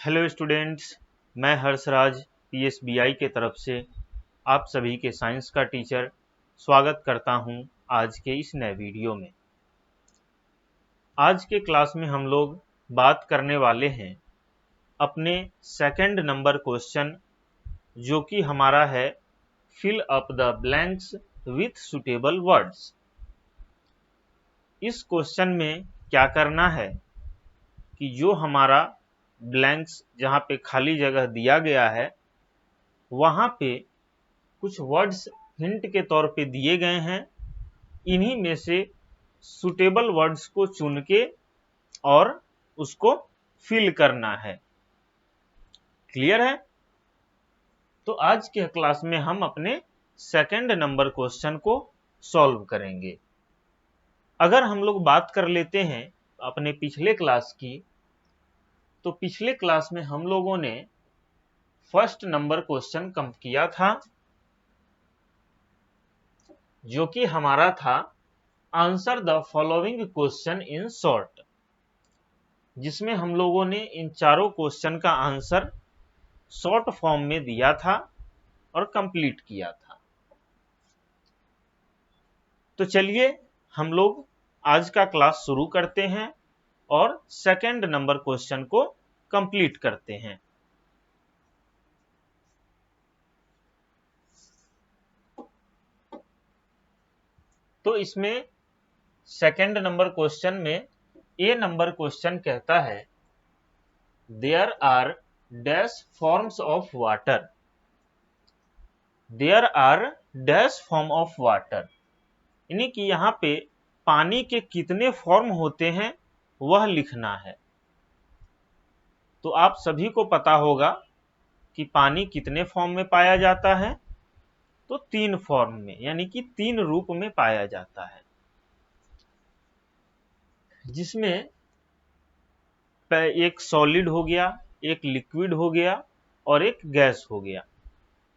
Hello students, मैं हर्षराज पीएसबीआई के तरफ से आप सभी के साइंस का टीचर स्वागत करता हूं आज के इस नए वीडियो में। आज के क्लास में हम लोग बात करने वाले हैं अपने सेकंड नंबर क्वेश्चन, जो कि हमारा है fill up the blanks with suitable words. इस क्वेश्चन में क्या करना है कि जो हमारा ब्लैंक्स जहाँ पे खाली जगह दिया गया है वहाँ पे कुछ वर्ड्स हिंट के तौर पे दिए गए हैं। इन्हीं में से सुटेबल वर्ड्स को चुन के और उसको फिल करना है। क्लियर है? तो आज के क्लास में हम अपने सेकंड नंबर क्वेश्चन को सॉल्व करेंगे। अगर हम लोग बात कर लेते हैं अपने पिछले क्लास की, तो पिछले क्लास में हम लोगों ने फर्स्ट नंबर क्वेश्चन कम किया था, जो कि हमारा था answer the following question in short, जिसमें हम लोगों ने इन चारों क्वेश्चन का आंसर शॉर्ट फॉर्म में दिया था और कंप्लीट किया था। तो चलिए हम लोग आज का क्लास शुरू करते हैं और सेकंड नंबर क्वेश्चन को कंप्लीट करते हैं। तो इसमें सेकंड नंबर क्वेश्चन में ए नंबर क्वेश्चन कहता है there are dash forms of water. There are dash form of water, यानी कि यहाँ पे पानी के कितने फॉर्म होते हैं वह लिखना है। तो आप सभी को पता होगा कि पानी कितने फॉर्म में पाया जाता है, तो 3 फॉर्म में, यानी कि 3 रूप में पाया जाता है, जिसमें एक सॉलिड हो गया, एक लिक्विड हो गया और एक गैस हो गया।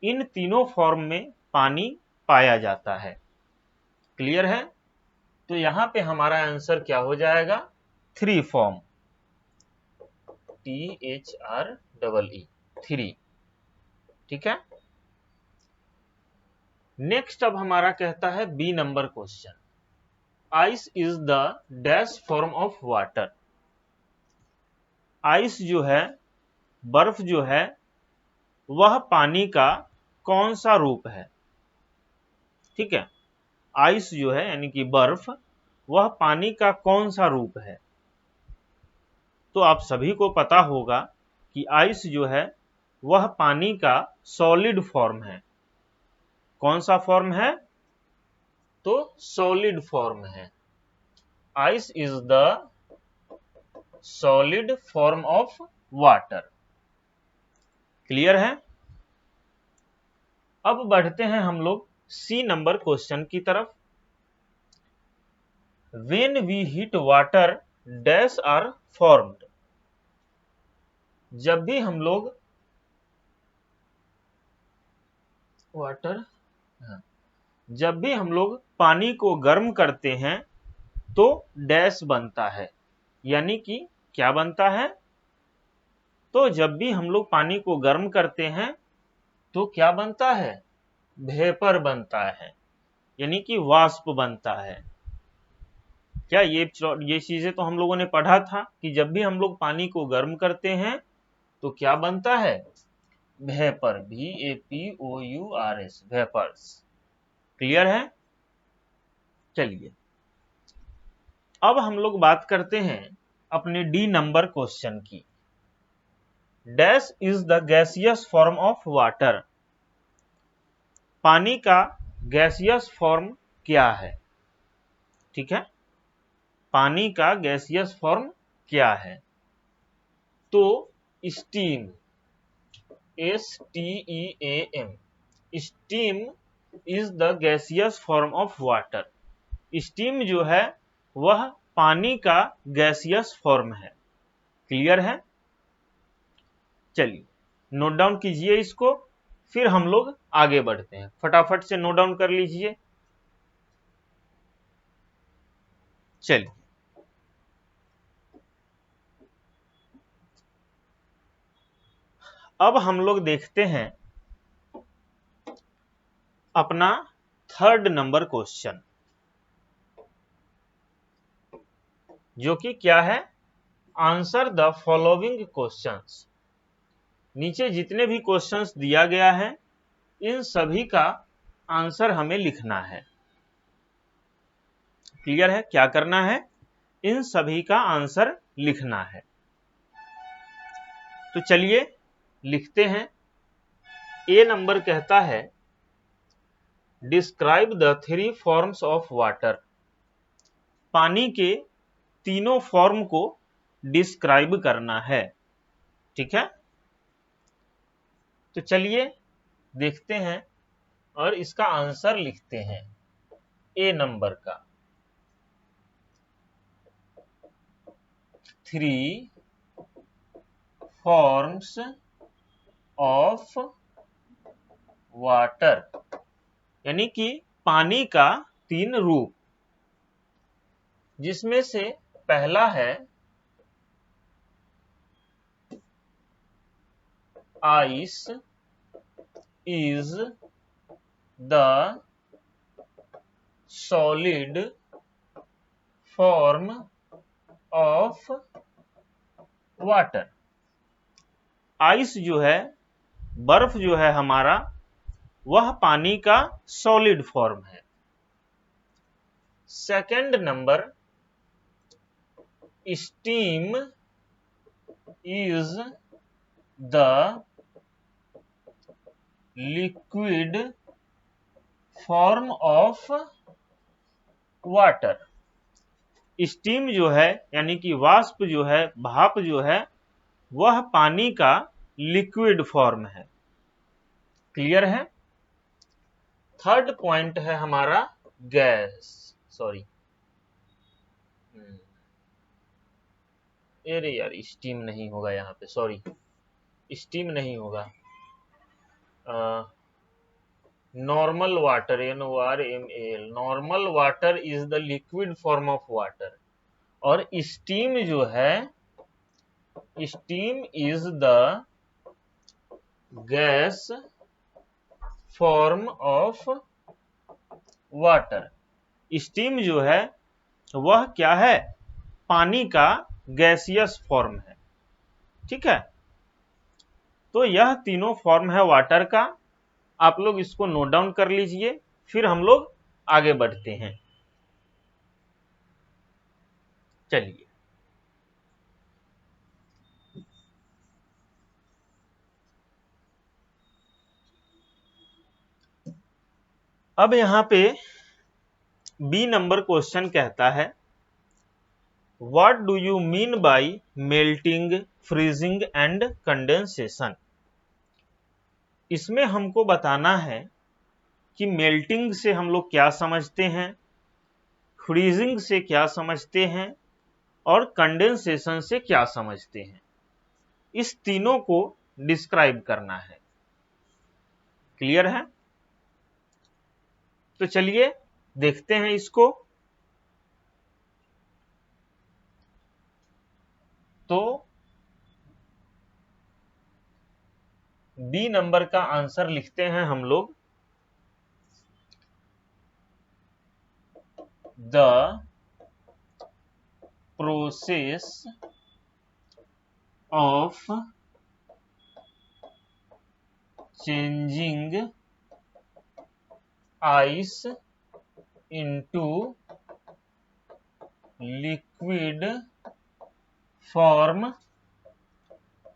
इन तीनों फॉर्म में पानी पाया जाता है। क्लियर है? तो यहाँ पे हमारा आंसर क्या हो जाएगा? 3 फॉर्म, THREE, 3। ठीक है। नेक्स्ट अब हमारा कहता है B number question, ice is the dash form of water. Ice जो है, बर्फ जो है, वह पानी का कौन सा रूप है? ठीक है, आइस जो है यानी कि बर्फ, वह पानी का कौन सा रूप है? तो आप सभी को पता होगा कि आइस जो है वह पानी का सॉलिड फॉर्म है। कौन सा फॉर्म है? तो सॉलिड फॉर्म है। Ice is the solid form of water. Clear है? अब बढ़ते हैं हम लोग सी नंबर क्वेश्चन की तरफ। When we hit water, dash are formed। जब भी हम लोग जब भी हम लोग पानी को गर्म करते हैं तो डैश बनता है, यानी कि क्या बनता है? तो जब भी हम लोग पानी को गर्म करते हैं तो क्या बनता है? वेपर बनता है, यानी कि वाष्प बनता है। क्या ये चीजें तो हम लोगों ने पढ़ा था कि जब भी हम लोग पानी को गर्म करते हैं तो क्या बनता है? Vapour, VAPOURS, vapours. क्लियर है? चलिए अब हम लोग बात करते हैं अपने डी नंबर क्वेश्चन की। Dash is the gaseous form of water. पानी का गैसियस फॉर्म क्या है? ठीक है, पानी का गैसियस फॉर्म क्या है? तो steam, STEAM, steam is the gaseous form of water. Steam जो है वह पानी का गैसियस फॉर्म है। क्लियर है? चलिए नोट डाउन कीजिए इसको, फिर हम लोग आगे बढ़ते हैं। फटाफट से नोट डाउन कर लीजिए। चलिए अब हम लोग देखते हैं अपना 3rd नंबर क्वेश्चन, जो कि क्या है, आंसर द फॉलोइंग क्वेश्चंस। नीचे जितने भी क्वेश्चंस दिया गया है इन सभी का आंसर हमें लिखना है। क्लियर है? क्या करना है? इन सभी का आंसर लिखना है। तो चलिए लिखते हैं। ए नंबर कहता है describe the 3 forms of water. पानी के तीनों फॉर्म को डिस्क्राइब करना है। ठीक है, तो चलिए देखते हैं और इसका आंसर लिखते हैं ए नंबर का। 3 फॉर्म्स ऑफ वाटर, यानी कि पानी का 3 रूप, जिसमें से पहला है ice is the solid form of water. Ice जो है, बर्फ जो है हमारा, वह पानी का सॉलिड फॉर्म है। Second number, steam is the liquid form of water. Steam जो है यानी कि वाष्प जो है, भाप जो है, वह पानी का लिक्विड फॉर्म है। क्लियर है? थर्ड पॉइंट है हमारा गैस, सॉरी, अरे यार स्टीम नहीं होगा यहाँ पे, सॉरी, स्टीम नहीं होगा। Normal water, NORMAL, normal water is the liquid form of water. और स्टीम जो है, steam is the gas form of water. Steam जो है वह क्या है, पानी का गैसियस फॉर्म है। ठीक है, तो यह तीनों फॉर्म है वाटर का। आप लोग इसको नोट डाउन कर लीजिए, फिर हम लोग आगे बढ़ते हैं। चलिए, अब यहां पे बी नंबर क्वेश्चन कहता है what do you mean by melting, freezing and condensation. इसमें हमको बताना है कि मेल्टिंग से हम लोग क्या समझते हैं, फ्रीजिंग से क्या समझते हैं, और कंडेंसेशन से क्या समझते हैं। इस तीनों को डिस्क्राइब करना है। क्लियर है? तो चलिए देखते हैं इसको। तो बी नंबर का आंसर लिखते हैं हम लोग, the process of changing ice into liquid form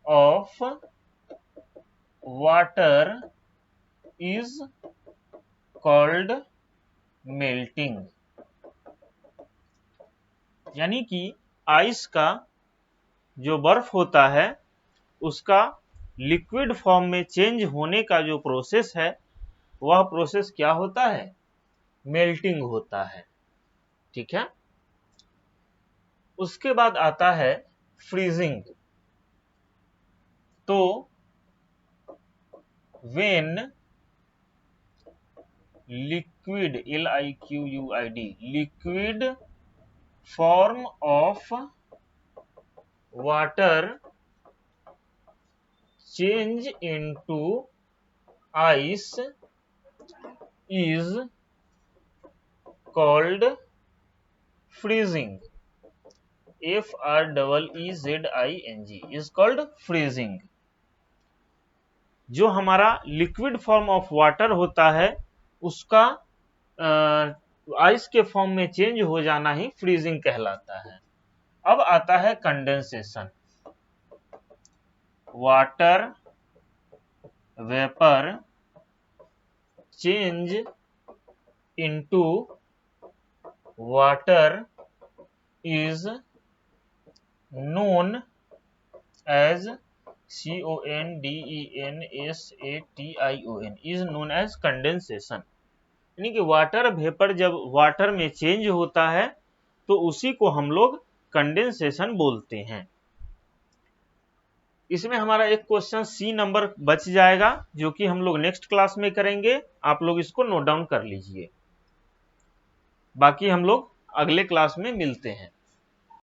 of water is called melting. यानी कि आइस का जो बर्फ होता है उसका लिक्विड फॉर्म में चेंज होने का जो प्रोसेस है, वह प्रोसेस क्या होता है, मेल्टिंग होता है। ठीक है, उसके बाद आता है फ्रीजिंग। तो when liquid, LIQUID, liquid form of water change into ice is called freezing. freezing is called freezing. जो हमारा लिक्विड फॉर्म ऑफ वाटर होता है उसका आइस के फॉर्म में चेंज हो जाना ही फ्रीजिंग कहलाता है। अब आता है condensation. Water vapour change into water is known as condensation is known as condensation। यानी कि वाटर वेपर जब वाटर में चेंज होता है तो उसी को हम लोग कंडेंसेशन बोलते हैं। इसमें हमारा एक क्वेश्चन सी नंबर बच जाएगा जो कि हम लोग नेक्स्ट क्लास में करेंगे। आप लोग इसको नोट डाउन कर लीजिए। बाकी हम लोग अगले क्लास में मिलते हैं।